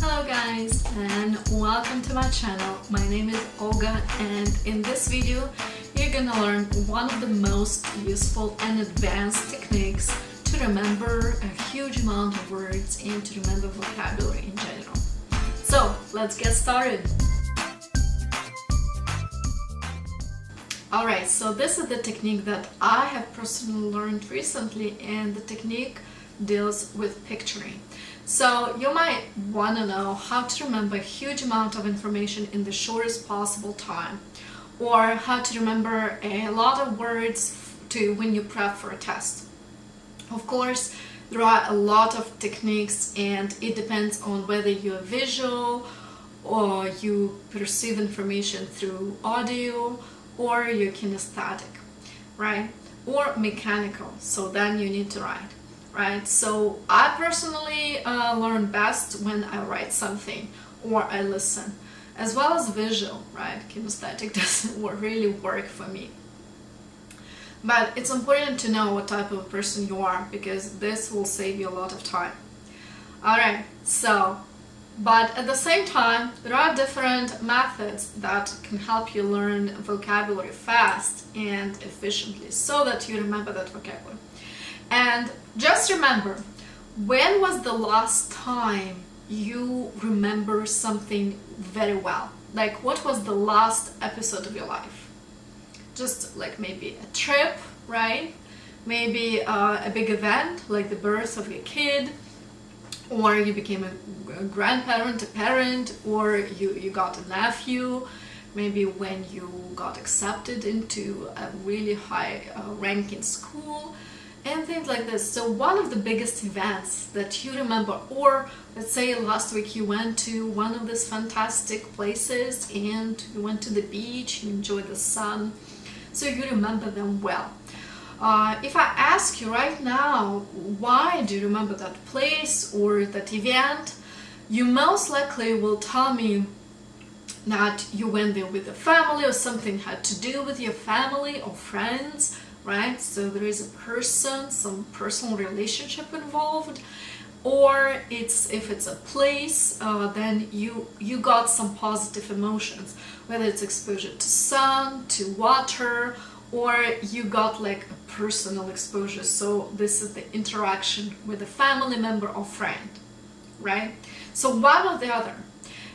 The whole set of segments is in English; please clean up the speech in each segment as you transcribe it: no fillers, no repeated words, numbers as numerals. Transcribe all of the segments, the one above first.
Hello guys and welcome to my channel. My name is Olga and in this video you're gonna learn one of the most useful and advanced techniques to remember a huge amount of words and to remember vocabulary in general. So let's get started. Alright, so this is the technique that I have personally learned recently, and the technique deals with picturing. So you might want to know how to remember a huge amount of information in the shortest possible time, or how to remember a lot of words when you prep for a test. Of course, there are a lot of techniques and it depends on whether you're visual or you perceive information through audio, or you're kinesthetic, right? Or mechanical, so then you need to write. Right? So I personally learn best when I write something or I listen, as well as visual, right? Kinesthetic doesn't really work for me. But it's important to know what type of person you are, because this will save you a lot of time. Alright, but at the same time, there are different methods that can help you learn vocabulary fast and efficiently so that you remember that vocabulary. And just remember, when was the last time you remember something very well? Like, what was the last episode of your life? Just like maybe a trip, right? Maybe a big event like the birth of your kid, or you became a grandparent, a parent, or you got a nephew, maybe when you got accepted into a really high ranking school, and things like this. So one of the biggest events that you remember, or let's say last week you went to one of these fantastic places and you went to the beach, you enjoyed the sun, so you remember them well. If I ask you right now, why do you remember that place or that event, you most likely will tell me that you went there with a family, or something had to do with your family or friends, right? So there is a person, some personal relationship involved, or if it's a place, then you got some positive emotions, whether it's exposure to sun, to water, or you got like a personal exposure. So this is the interaction with a family member or friend, right? So one or the other.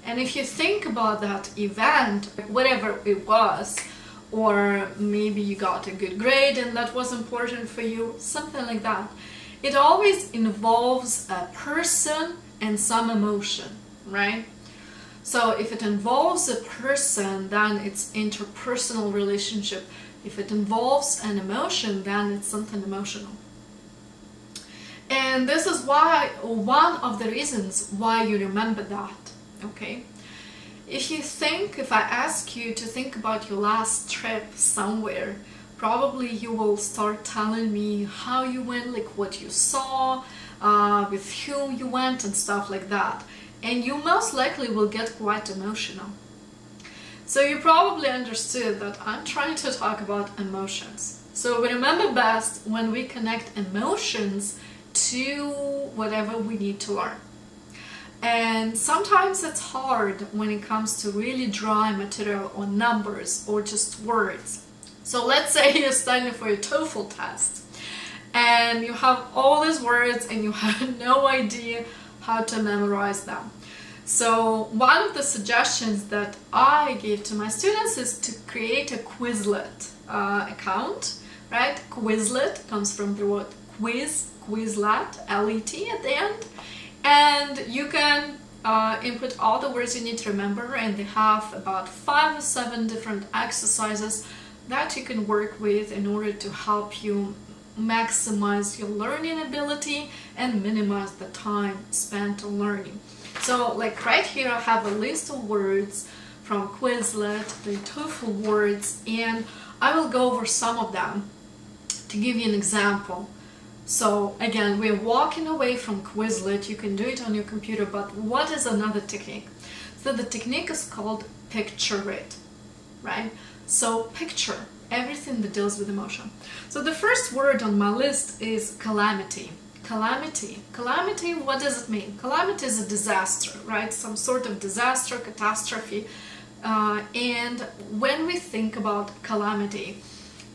And if you think about that event, whatever it was, or maybe you got a good grade and that was important for you, something like that. It always involves a person and some emotion, right? So if it involves a person, then it's interpersonal relationship. If it involves an emotion, then it's something emotional. And this is why one of the reasons why you remember that, okay? If I ask you to think about your last trip somewhere, probably you will start telling me how you went, like what you saw, with whom you went and stuff like that. And you most likely will get quite emotional. So you probably understood that I'm trying to talk about emotions. So we remember best when we connect emotions to whatever we need to learn. And sometimes it's hard when it comes to really dry material or numbers or just words. So let's say you're studying for your TOEFL test and you have all these words and you have no idea how to memorize them. So one of the suggestions that I give to my students is to create a Quizlet account, right? Quizlet comes from the word quiz, Quizlet, L-E-T at the end. And you can input all the words you need to remember, and they have about 5 or 7 different exercises that you can work with in order to help you maximize your learning ability and minimize the time spent on learning. So like right here I have a list of words from Quizlet, the TOEFL words, and I will go over some of them to give you an example. So again, we're walking away from Quizlet. You can do it on your computer, but what is another technique? So the technique is called picture it, right? So picture everything that deals with emotion. So the first word on my list is calamity. calamity. Calamity, what does it mean? Calamity is a disaster, right? Some sort of disaster, catastrophe. And when we think about calamity,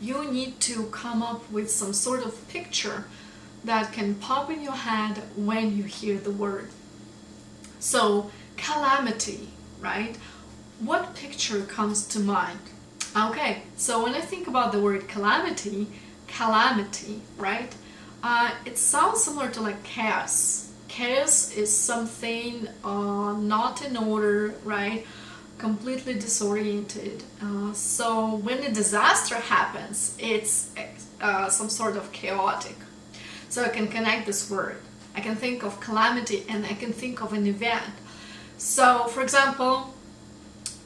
you need to come up with some sort of picture that can pop in your head when you hear the word. So, calamity, right? What picture comes to mind? Okay, so when I think about the word calamity, right? It sounds similar to like chaos. Chaos is something not in order, right? Completely disoriented. So when a disaster happens, it's some sort of chaotic. So I can connect this word. I can think of calamity and I can think of an event. So for example,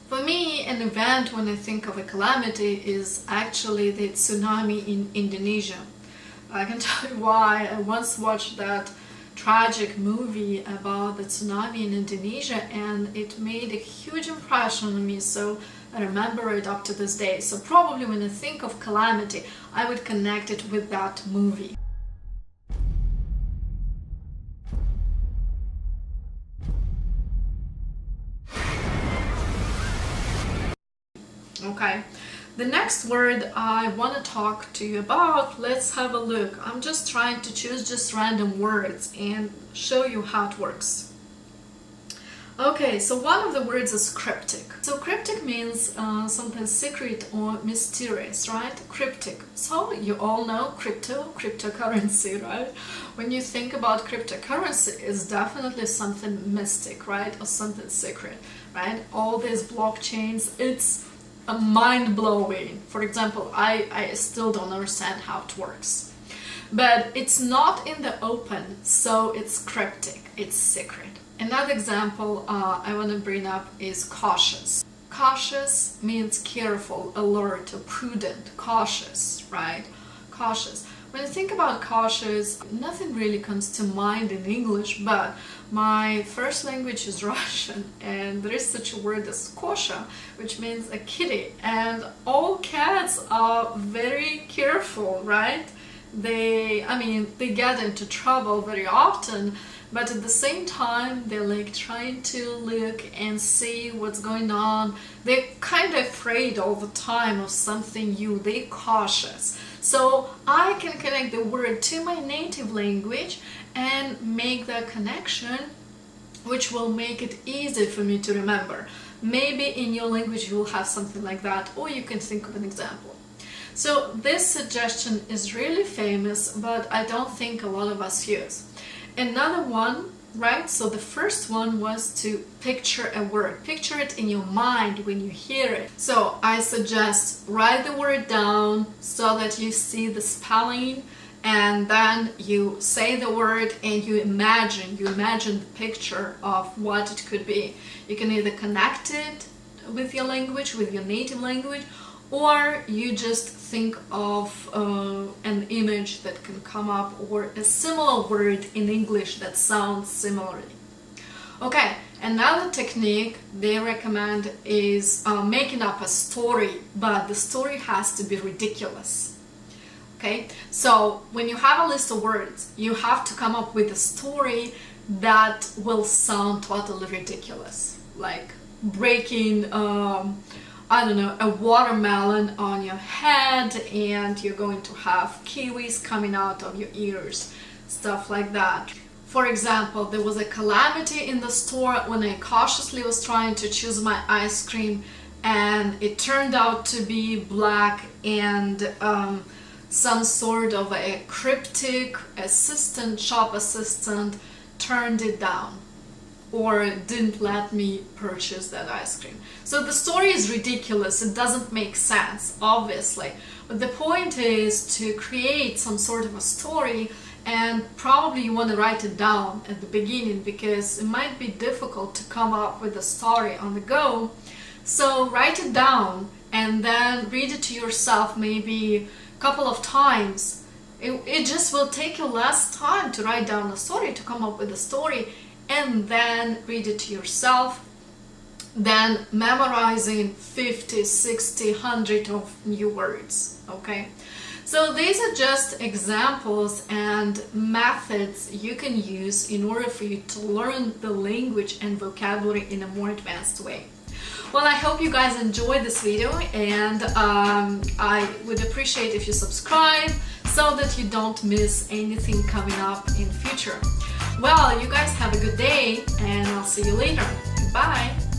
for me, an event when I think of a calamity is actually the tsunami in Indonesia. I can tell you why. I once watched that tragic movie about the tsunami in Indonesia and it made a huge impression on me, so I remember it up to this day. So probably when I think of calamity, I would connect it with that movie. Okay, the next word I want to talk to you about, let's have a look. I'm just trying to choose just random words and show you how it works. Okay, so one of the words is cryptic. So cryptic means something secret or mysterious, right? Cryptic. So you all know cryptocurrency, right? When you think about cryptocurrency, it's definitely something mystic, right? Or something secret, right? All these blockchains, it's mind-blowing. For example, I still don't understand how it works. But it's not in the open, so it's cryptic, it's secret. Another example I want to bring up is cautious. Cautious means careful, alert, or prudent, cautious, right? Cautious. When I think about cautious, nothing really comes to mind in English, but my first language is Russian, and there is such a word as kosha, which means a kitty, and all cats are very careful, right? They get into trouble very often, but at the same time they're like trying to look and see what's going on. They're kind of afraid all the time of something new. They're cautious. So I can connect the word to my native language and make that connection, which will make it easy for me to remember. Maybe in your language you will have something like that, or you can think of an example. So this suggestion is really famous, but I don't think a lot of us use. Another one, right? So the first one was to picture a word. Picture it in your mind when you hear it. So I suggest write the word down so that you see the spelling, and then you say the word and you imagine the picture of what it could be. You can either connect it with your language, with your native language, or you just think of an image that can come up, or a similar word in English that sounds similarly. Okay, another technique they recommend is making up a story, but the story has to be ridiculous. Okay, so when you have a list of words, you have to come up with a story that will sound totally ridiculous, like breaking I don't know, a watermelon on your head and you're going to have kiwis coming out of your ears, stuff like that. For example, there was a calamity in the store when I cautiously was trying to choose my ice cream and it turned out to be black, and some sort of a cryptic shop assistant turned it down or didn't let me purchase that ice cream. So the story is ridiculous, it doesn't make sense, obviously. But the point is to create some sort of a story, and probably you want to write it down at the beginning because it might be difficult to come up with a story on the go. So write it down and then read it to yourself maybe a couple of times. It just will take you less time to write down a story, to come up with a story, and then read it to yourself, then memorizing 50, 60, 100 of new words, okay? So these are just examples and methods you can use in order for you to learn the language and vocabulary in a more advanced way. Well, I hope you guys enjoyed this video, and I would appreciate if you subscribe so that you don't miss anything coming up in future. Well, you guys have a good day, and I'll see you later. Bye!